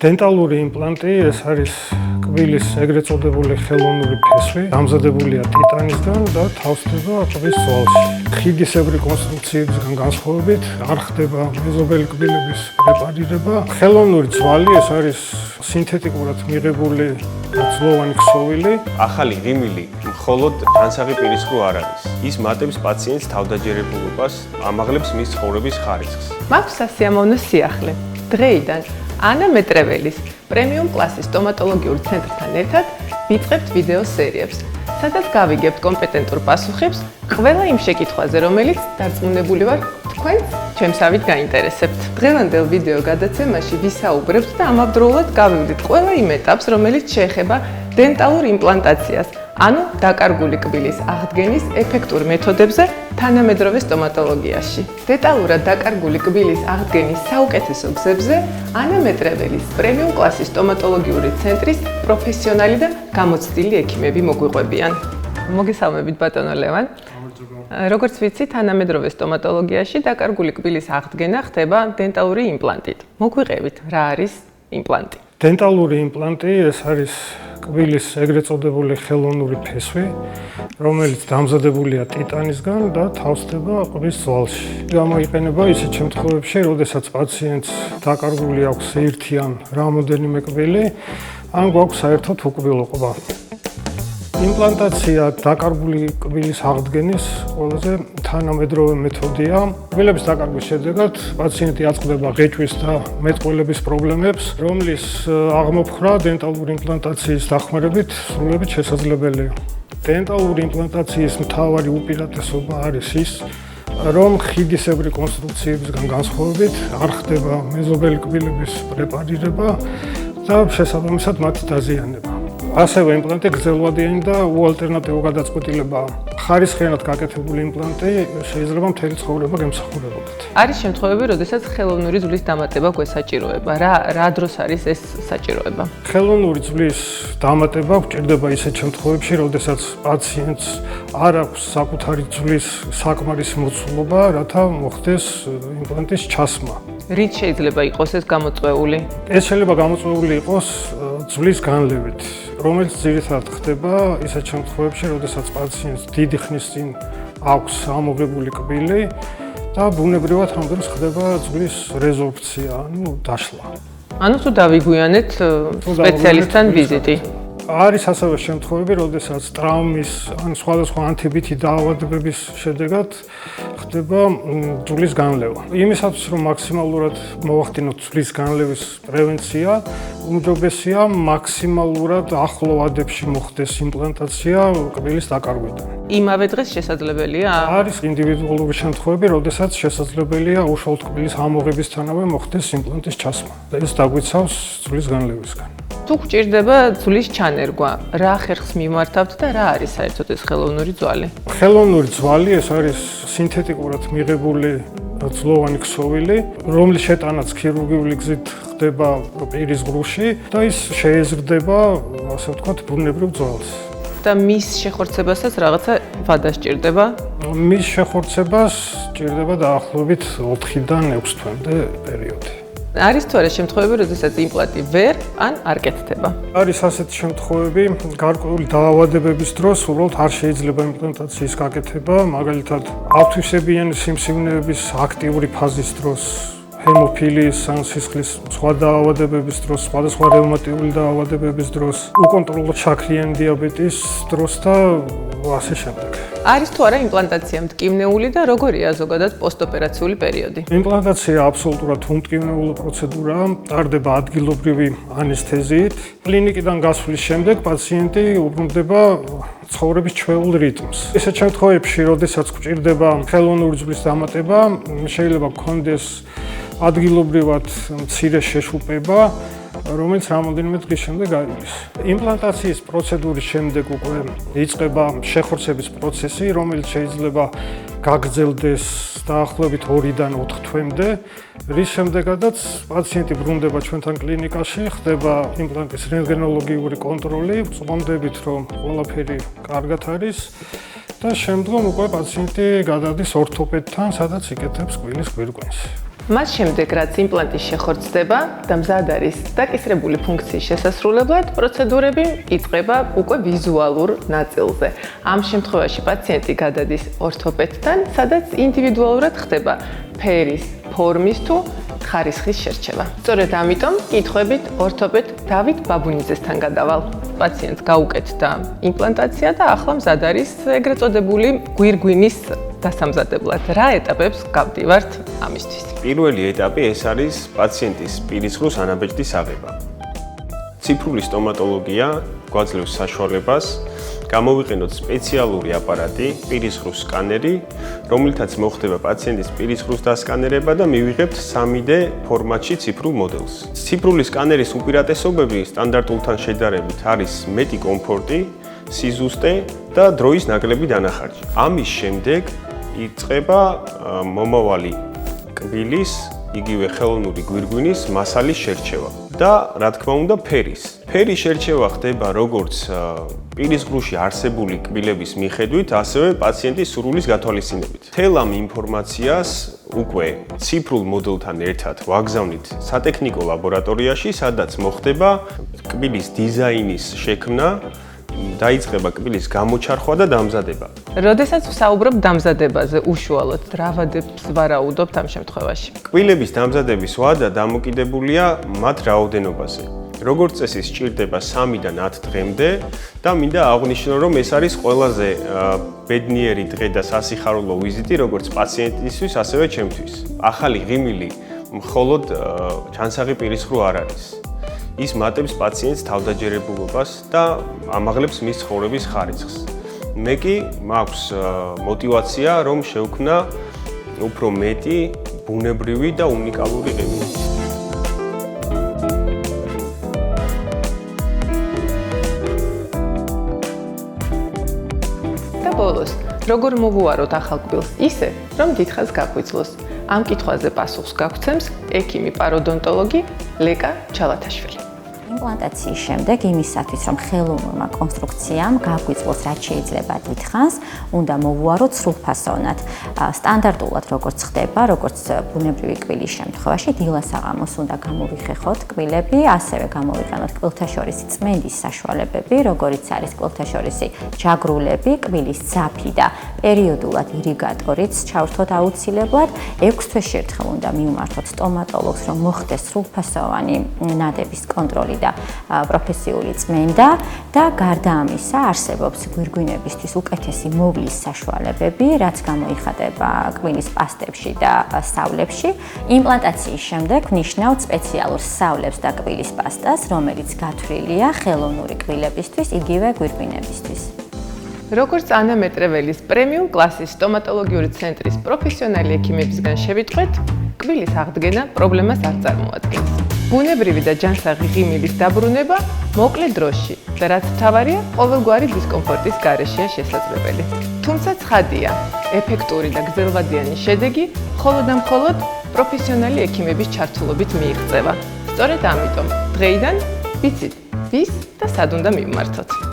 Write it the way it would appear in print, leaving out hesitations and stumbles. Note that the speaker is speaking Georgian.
დენტალური იმპლანტი ეს არის კბილის ეგრეთ წოდებული ხელოვნური ფესვი, დამზადებულია ტიტანისგან და თავსდება ყბის ძვალში. ხიდისებრი კონსტრუქციებისგან განსხვავებით არ ხდება მეზობელი კბილების პრეპარირება. ხელოვნური ძვალი ეს არის სინთეტიკურად მიღებული ძვლოვანი ქსოვილი. ახალი ღიმილი მხოლოდ ჯანსაღი პირისყრო არ არის. ის მატებს პაციენტს თავდაჯერებულობას, ამაღლებს მის ცხოვრების ხარისხს. მაქვს სასიამოვნო სიახლე. დღეიდან ანა მეტრეველის პრემიუმ კლასის სტომატოლოგიური ცენტრთან ერთად ვიწყებთ ვიდეო სერიებს, სადაც გავიგებთ კომპეტენტურ პასუხებს ყველა იმ შეკითხვაზე, რომელიც დარწმუნებული ვარ, თქვენს ჩემსავით გაინტერესებთ. დღევანდელ ვიდეო გადაცემაში ვისაუბრებთ და ამავდროულად გავივდით ყველა იმ ეტაპს, რომელიც შეეხება დენტალურ იმპლანტაციას, ანუ დაკარგული კბილის აღდგენის ეფექტურ მეთოდებზე თანამედროვე სტომატოლოგიაში. დეტალურად დაკარგული კბილის აღდგენის საუკეთესო გზებზე ანა მეტრეველის პრემიუმ კლასის სტომატოლოგიური ცენტრის პროფესიონალი და გამოცდილი ექიმები მოგვიყვებიან. მოგესალმებით ბატონო ლევან. როგორც ვიცით, თანამედროვე სტომატოლოგიაში დაკარგული კბილის აღდგენა ხდება დენტალური იმპლანტით. მოგვიყევით, რა არის იმპლანტი? დენტალური იმპლანტი ეს არის კბილის ეგრეთ წოდებული ხელოვნური ფესვი, რომელიც დამზადებულია ტიტანისგან და თავსდება ყბის ძვალში. გამოიყენება ისეთ შემთხვევებში, როდესაც პაციენტს დაკარგული აქვს ერთი ან რამოდენიმე კბილი, ან გვაქვს საერთოდ უკბილო ყბა. იმპლანტაცია დაკარგული კბილის აღდგენის ყველაზე თანამედროვე მეთოდია. კბილების დაკარგვის შედეგად პაციენტი აწყდება ღეჭვის და მეტყველების პრობლემებს, რომლის აღმოფხრა დენტალური იმპლანტაციის დახმარებით სრულებით შესაძლებელია. დენტალური იმპლანტაციის მთავარი უპირატესობა არის ის, რომ ხიდისებრი კონსტრუქციებისგან განსხვავებით არ ხდება მეზობელი კბილების პრეპარირება და შესაბამისად მათი დაზიანება. ასევე იმპლანტი გრძელვადიანი და უალტერნატივო გადაწყვეტილებაა. ხარისხიანად გაკეთებული იმპლანტი შეიძლება მთელი ცხოვრება გემსახურებოდეთ. არის შემთხვევები, როდესაც ხელოვნური ძვლის დამატება გვესაჭიროება. რა დროს არის ეს საჭიროება? ხელოვნური ძვლის დამატება გვჭირდება ისეთ შემთხვევებში, როდესაც პაციენტს არ აქვს საკუთარი ძვლის საკმარისი მოცულობა, რათა მოხდეს იმპლანტის ჩასმა. რით შეიძლება იყოს ეს გამოწვეული? ეს შეიძლება გამოწვეული იყოს ძვლის განლევით, რომელიც ძირითადად ხდება ისეთ შემთხვევებში, როდესაც პაციენტს დიდი ხნის წინ აქვს ამოღებული კბილი და ბუნებრივად ამ დროს ხდება ძვლის რეზორბცია, ანუ დაშლა. ანუ თუ დავიგვიანეთ სპეციალისტთან ვიზიტი. არის ასევე შემთხვევები, როდესაც ტრავმის ან სხვადასხვა ანთებითი დაავადებების შედეგად ხდება ძვლის განლევა. იმისათვის, რომ მაქსიმალურად მოვახდინოთ ძვლის განლევის პრევენცია, უმჯობესია მაქსიმალურად ახლო ვადებში მოხდეს იმპლანტაცია კბილის დაკარგვიდან. იმავე დღეს შესაძლებელია? არის ინდივიდუალური შემთხვევები, როდესაც შესაძლებელია უშუალოდ კბილის ამოღებისთანავე მოხდეს იმპლანტის ჩასმა. ეს დაგვიცავს ძვლის განლევისგან. თუ გჭირდება ძვლის ჩანერგვა, რა ხერხს მიმართავთ და რა არის საერთოდ ეს ხელოვნური ძვალი? ხელოვნური ძვალი ეს არის სინთეტიკურად მიღებული ძვლოვანი ქსოვილი, რომლის შეტანაც ქირურგიული გზით ხდება პირის ღრუში და ის შეეზრდება, ასე ვთქვათ, ბუნებრივ ძვალს. და მის შეხორცებასაც რაღაცა ვადა სჭირდება? მის შეხორცებას სჭირდება დაახლოებით 4-დან 6 თვემდე პერიოდი. არის თუ არა შემთხვევები, როდესაც იმპლანტი ვერ ან არ კეთდება? არის ასეთი შემთხვევები, გარკვეული დაავადებების დროს უბრალოდ არ შეიძლება იმპლანტაციის გაკეთება, მაგალითად, ავთვისებიანი სიმსივნეების აქტიური ფაზის დროს, ჰემოფილიის ან სისხლის სხვა დაავადებების დროს, სხვადასხვა რევმატიული დაავადებების დროს, უკონტროლო შაქრიანი დიაბეტის დროს და ასე შემდეგ. არის თუ არა იმპლანტაცია მტკივნეული და როგორია ზოგადად პოსტოპერაციული პერიოდი? იმპლანტაცია აბსოლუტურად უმტკივნეული პროცედურაა, ტარდება ადგილობრივი ანესთეზიით. კლინიკიდან გასვლის შემდეგ პაციენტი უბრუნდება ცხოვრების ჩვეულ რიტმს. ესეთ შემთხვევებში, როდესაც გვჭირდება ხელოვნური ძვლის დამატება, შეიძლება გქონდეს ადგილობრივად მცირე შეშუპება, რომელიც რამოდენიმე დღის შემდეგ გაივლის. იმპლანტაციის პროცედურის შემდეგ უკვე იწყება შეხორცების პროცესი, რომელიც შეიძლება გაგრძელდეს დაახლოებით 2-დან 4 თვემდე, რის შემდეგაც პაციენტი ბრუნდება ჩვენთან კლინიკაში, ხდება იმპლანტის რენტგენოლოგიური კონტროლი, ვწვდებით, რომ ყველაფერი კარგად არის და შემდგომ უკვე პაციენტი გადადის ორთოპედთან, სადაც იკეთებს კბილის გვირგვინს. მას შემდეგ, რაც იმპლანტი შეხორცდება და მზად არის დაკისრებული ფუნქციის შესასრულებლად, პროცედურები იწყება უკვე ვიზუალურ ნაწილზე. ამ შემთხვევაში პაციენტი გადადის ორთოპედთან, სადაც ინდივიდუალურად ხდება ფერის, ფორმის თუ ხარისხის შერჩევა. სწორედ ამიტომ კითხვებით ორთოპედ დავით ბაბუნიძესთან გადავალ. პაციენტს გაუკეთდა იმპლანტაცია და ახლა მზად არის ეგრეთ წოდებული გვირგვინის დასამზადებლად. რა ეტაპებს გავდივართ ამისთვის? პირველი ეტაპი ეს არის პაციენტის პირისხრუს ანაბეჭდის აღება. ციფრული სტომატოლოგია გვაძლევს საშუალებას გამოვიყენოთ სპეციალური აპარატი, პირისხრუს სკანერი, რომელთაც მოხდება პაციენტის პირისხრუს დასკანერება და მივიღებთ 3D ფორმატში ციფრულ მოდელს. ციფრული სკანერის უპირატესობები სტანდარტულთან შედარებით არის მეტი კომფორტი, სიზუსტე და დროის ნაკლები დანახარჯი. ამის შემდეგ იწყება მომავალი კბილის, იგივე ხელოვნური გვირგვინის მასალის შერჩევა და რა თქმა უნდა ფერის. ფერის შერჩევა ხდება როგორც პირისყრუში არსებული კბილების მიხედვით, ასევე პაციენტის სურვილის გათვალისწინებით. მთელ ამ ინფორმაციას უკვე ციფრულ მოდელთან ერთად ვაგზავნით სატექნიკო ლაბორატორიაში, სადაც მოხდება კბილის დიზაინის შექმნა, დაიწყება კბილის გამოჩარხვა და დამზადება. როდესაც ვსაუბრობ დამზადებაზე, უშუალოდ რა ვადებს ვარაუდობთ ამ შემთხვევაში? კბილების დამზადების ვადა დამოკიდებულია მათ რაოდენობაზე. როგორც წესი სჭირდება 3-დან 10 დღემდე და მინდა აღვნიშნო, რომ ეს არის ყველაზე ბედნიერი დღე და სასიხარულო ვიზიტი როგორც პაციენტისთვის, ასევე ჩემთვის. ახალი ღიმილი მხოლოდ ჩანსაღი პირისხრო არ არის. ის მატებს პაციენტს თავდაჯერებულობას და ამაღლებს მის ცხოვრების ხარისხს. მე კი მაქვს мотивация, რომ შევქმნა უფრო მეტი ბუნებრივი და უნიკალური ღიმილი. და ბოლოს, როგორ მოვუაროთ ახალ კბილს ისე, რომ დიდხანს გაგვიცლოს? ამ კითხვაზე პასუხს გაგვცემს ექიმი პაროდონტოლოგი ლეკა ჩალათაშვილი. იმპლანტაციის შემდეგ იმისათვის, რომ ხელოვნურმა კონსტრუქციამ გაგვიცლოს რაც შეიძლება დიდხანს, უნდა მოვუაროთ სრულფასოვნად. სტანდარტულად როგორც ხდება, როგორც ბუნებრივი კბილის შემთხვევაში, დილა-საღამოს უნდა გამოვიხეხოთ კბილები, ასევე გამოვიყენოთ კბილთაშორისი წმენდის საშუალებები, როგორიც არის კბილთაშორისი ჯაგრულები, კბილის ძაფი და პერიოდულად ირიგატორიც ჩავრთოთ აუცილებლად. 6 თვეში ერთხელ უნდა მივმართოთ სტომატოლოგს, რომ მოხდეს სრულფასოვანი ნადების კონტროლი და პროფესიული წმენდა და გარდა ამისა არსებობს გვირგვინებისთვის უკეთესი მოვლის საშუალებები, რაც გამოიხატება კბილის პასტებში და სავლებში. იმპლანტაციის შემდეგ ვნიშნავთ სპეციალურ სავლებს და კბილის პასტას, რომელიც გათვლილია ხელოვნური კბილებისთვის, იგივე გვირგვინებისთვის. როგორც ანა მეტრეველის პრემიუმ კლასის სტომატოლოგიური ცენტრის პროფესიონალი ექიმებისგან შევიტყვეთ, კბილის აღდგენა პრობლემას არ წარმოადგენს. ბუნებრივი და ჯანსაღი ღიმილის დაბრუნება მოკლე დროში და რაც მთავარია, ყოველგვარი დისკომფორტის გარეშეა შესაძლებელი. თუმცა ცხადია, ეფექტური და გრძელვადიანი შედეგი მხოლოდ და მხოლოდ პროფესიონალი ექიმების ჩართულობით მიიღწევა. სწორედ ამიტომ დღეიდან ვიცით, ვის და სად უნდა მივმართოთ.